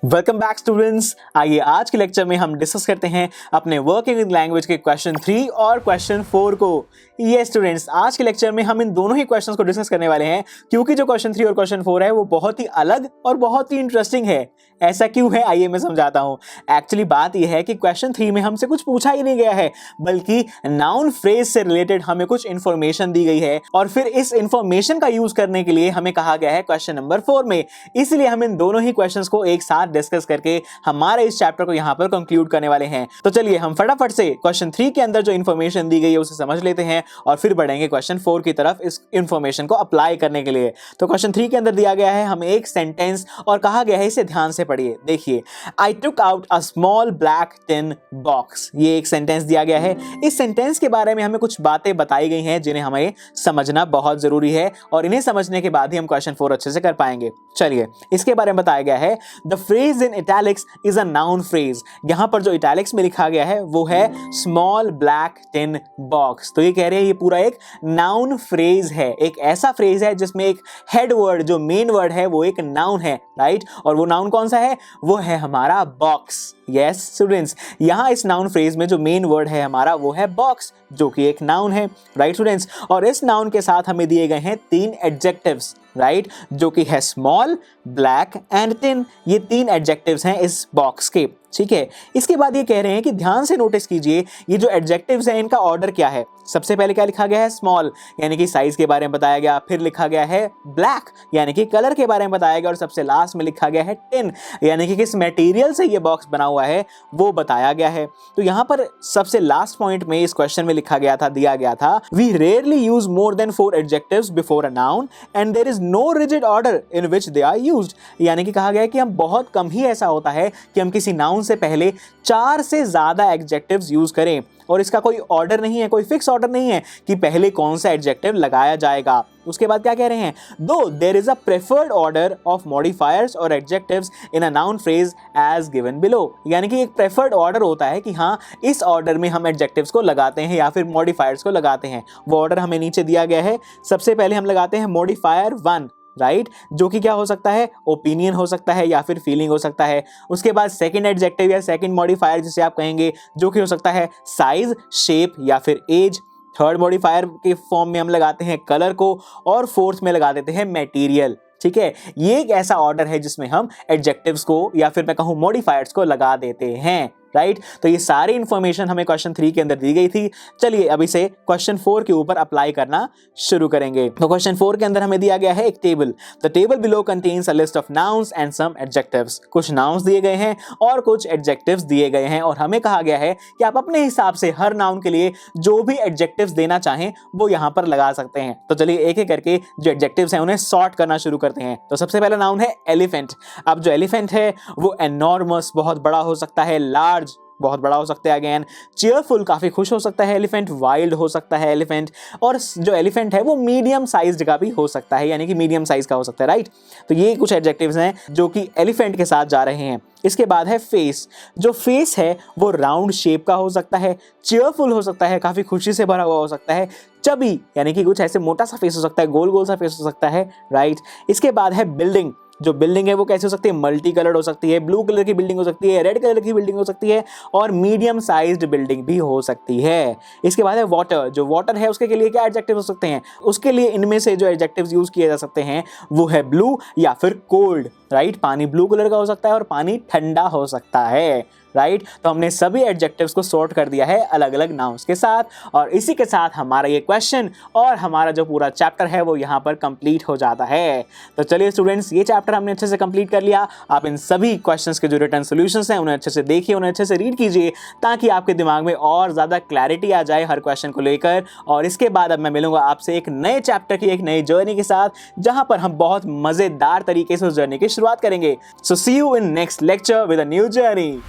Welcome back students. आइए आज के लेक्चर में हम डिस्कस करते हैं अपने वर्किंग विद लैंग्वेज के क्वेश्चन 3 और क्वेश्चन 4 को। ये स्टूडेंट्स, आज के लेक्चर में हम इन दोनों ही क्वेश्चंस को डिस्कस करने वाले हैं क्योंकि जो क्वेश्चन 3 और क्वेश्चन 4 है वो बहुत ही अलग और बहुत ही इंटरेस्टिंग है। ऐसा क्यों है आइए मैं समझाता हूं। एक्चुअली बात यह है कि क्वेश्चन 3 में हमसे कुछ पूछा ही नहीं गया है, बल्कि नाउन फ्रेज से रिलेटेड हमें कुछ इंफॉर्मेशन दी गई है और फिर इस इंफॉर्मेशन का यूज करने के लिए हमें कहा गया है क्वेश्चन नंबर 4 में। इसलिए हम इन दोनों ही क्वेश्चंस को एक साथ डिस्कस करके हमारे इस चैप्टर को यहां पर कंक्लूड करने वाले हैं। तो चलिए हम फटाफट से क्वेश्चन 3 के अंदर जो इंफॉर्मेशन दी गई है उसे समझ लेते हैं और फिर बढ़ेंगे क्वेश्चन 4 की तरफ इस इंफॉर्मेशन को अप्लाई करने के लिए। तो क्वेश्चन 3 के अंदर दिया गया है हमें एक सेंटेंस और कहा गया है इसे ध्यान से पढ़िए। देखिए, I took out a small black tin box। ये एक सेंटेंस दिया गया है। इस सेंटेंस के बारे में हमें कुछ बातें बताई गई हैं जिन्हें हमें समझना बहुत जरूरी है और इन्हें समझने के बाद ही हम क्वेश्चन 4 अच्छे से कर पाएंगे। चलिए, इसके बारे में बताया गया है the phrase in italics is a noun phrase. यहां पर जो इटैलिक्स में लिखा गया है वो है स्मॉल ब्लैक टिन बॉक्स। तो ये कह रहे हैं ये पूरा एक नाउन फ्रेज है, एक ऐसा फ्रेज है जिसमें एक हेड वर्ड जो मेन वर्ड है वो एक नाउन है, राइट। और वो नाउन कौन सा है? वो है हमारा बॉक्स। यस स्टूडेंट्स, यहां इस नाउन फ्रेज में जो मेन वर्ड है हमारा वो है बॉक्स, जो कि एक नाउन है, राइट स्टूडेंट्स। और इस नाउन के साथ हमें दिए गए हैं 3 एडजेक्टिव्स, राइट, जो कि है स्मॉल, ब्लैक एंड टिन। ये 3 एडजेक्टिव्स हैं इस बॉक्स के, ठीक है। इसके बाद ये कह रहे हैं कि ध्यान से नोटिस कीजिए ये जो एडजेक्टिव्स हैं इनका ऑर्डर क्या है। सबसे पहले क्या लिखा गया है? स्मॉल, यानी कि साइज के बारे में बताया गया। फिर लिखा गया है ब्लैक, यानी कि कलर के बारे में बताया गया। और सबसे लास्ट में लिखा गया है टिन, यानी कि किस मटेरियल से ये बॉक्स बना हुआ है वो बताया गया है। तो यहाँ पर सबसे लास्ट पॉइंट में इस क्वेश्चन में लिखा गया था, दिया गया था, we rarely use more than 4 adjectives before a noun and there is no rigid order in which they are used. यानी कि कहा गया है कि हम बहुत कम ही ऐसा होता है कि हम किसी नाउन से पहले 4 से ज्यादा एडजेक्टिव्स यूज करें और इसका कोई ऑर्डर नहीं है, कोई फिक्स ऑर्डर नहीं है कि पहले कौन सा एडजेक्टिव लगाया जाएगा। उसके बाद क्या कह रहे हैं? दो there is a preferred order of modifiers और adjectives in a noun phrase as given below. यानी कि एक प्रेफर्ड ऑर्डर होता है कि हाँ, इस ऑर्डर में हम एडजेक्टिव्स को लगाते हैं या फिर मॉडिफायर्स को लगाते हैं। वो ऑर्डर हमें नीचे दिया गया है। सबसे पहले हम लगाते हैं मॉडिफायर 1, राइट, जो कि क्या हो सकता है? ओपिनियन हो सकता है या फिर फीलिंग हो सकता है। उसके बाद सेकंड एडजेक्टिव या सेकंड मॉडिफायर जिसे आप कहेंगे, जो कि हो सकता है साइज, शेप या फिर एज। थर्ड मॉडिफायर के फॉर्म में हम लगाते हैं कलर को और फोर्थ में लगा देते हैं मटेरियल, ठीक है। ये एक ऐसा ऑर्डर है जिसमें हम एडजेक्टिव्स को या फिर मैं कहूं मॉडिफायर्स को लगा देते हैं, राइट। तो ये सारी इंफॉर्मेशन हमें क्वेश्चन 3 के अंदर दी गई थी। चलिए अब इसे क्वेश्चन 4 के ऊपर अप्लाई करना शुरू करेंगे। तो क्वेश्चन 4 के अंदर हमें दिया गया है एक table. The table below contains a list of nouns and some adjectives. कुछ नाउन्स दिए गए हैं और कुछ एडजेक्टिव्स दिए गए हैं और हमें कहा गया है कि आप अपने हिसाब से हर नाउन के लिए जो भी एडजेक्टिव्स देना चाहें वो यहां पर लगा सकते हैं। तो चलिए एक एक करके जो एडजेक्टिव्स हैं उन्हें सॉर्ट करना शुरू करते हैं। तो सबसे पहला नाउन है एलिफेंट। अब जो एलिफेंट है वो एनॉर्मस, बहुत बड़ा हो सकता है, लार्ज, बहुत बड़ा हो सकता है, अगेन चीयरफुल, काफी खुश हो सकता है एलिफेंट, वाइल्ड हो सकता है एलिफेंट, और जो एलिफेंट है वो मीडियम साइज का भी हो सकता है, यानी कि मीडियम साइज का हो सकता है, राइट। तो ये कुछ एडजेक्टिव्स हैं जो कि एलिफेंट के साथ जा रहे हैं। इसके बाद है फेस। जो फेस है वो राउंड शेप का हो सकता है, चीयरफुल हो सकता है, काफी खुशी से भरा हुआ हो सकता है, चबी, यानी कि कुछ ऐसे मोटा सा फेस हो सकता है, गोल गोल सा फेस हो सकता है, राइट। इसके बाद है बिल्डिंग। जो बिल्डिंग है वो कैसे हो सकती है? मल्टी कलर्ड हो सकती है, ब्लू कलर की बिल्डिंग हो सकती है, रेड कलर की बिल्डिंग हो सकती है और मीडियम साइज्ड बिल्डिंग भी हो सकती है। इसके बाद है वाटर। जो वाटर है उसके लिए क्या एडजेक्टिव हो सकते हैं? उसके लिए इनमें से जो एडजेक्टिव्स यूज किए जा सकते हैं वो है ब्लू या फिर कोल्ड, राइट। पानी ब्लू कलर का हो सकता है और पानी ठंडा हो सकता है, राइट। तो हमने सभी एडजेक्टिव्स को सॉर्ट कर दिया है अलग अलग नाउन्स के साथ और इसी के साथ हमारा ये क्वेश्चन और हमारा जो पूरा चैप्टर है वो यहाँ पर कंप्लीट हो जाता है। तो चलिए स्टूडेंट्स, ये चैप्टर हमने अच्छे से कंप्लीट कर लिया। आप इन सभी क्वेश्चंस के जो रिटन सॉल्यूशंस हैं उन्हें अच्छे से देखिए, उन्हें अच्छे से रीड कीजिए ताकि आपके दिमाग में और ज़्यादा क्लैरिटी आ जाए हर क्वेश्चन को लेकर। और इसके बाद अब मैं मिलूंगा आपसे एक नए चैप्टर की एक नई जर्नी के साथ, जहां पर हम बहुत मज़ेदार तरीके से उस जर्नी की शुरुआत करेंगे। So see you in next lecture with a new journey.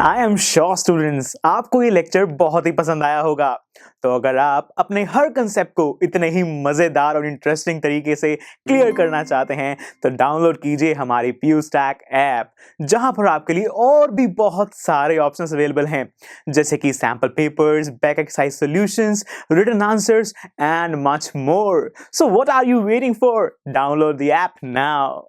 I am sure students, आपको ये लेक्चर बहुत ही पसंद आया होगा। तो अगर आप अपने हर कंसेप्ट को इतने ही मजेदार और इंटरेस्टिंग तरीके से क्लियर करना चाहते हैं तो डाउनलोड कीजिए हमारी PuStack ऐप, जहां पर आपके लिए और भी बहुत सारे ऑप्शंस अवेलेबल हैं, जैसे कि sample papers, back exercise solutions, written answers and much more. So what are you waiting for? Download the app now.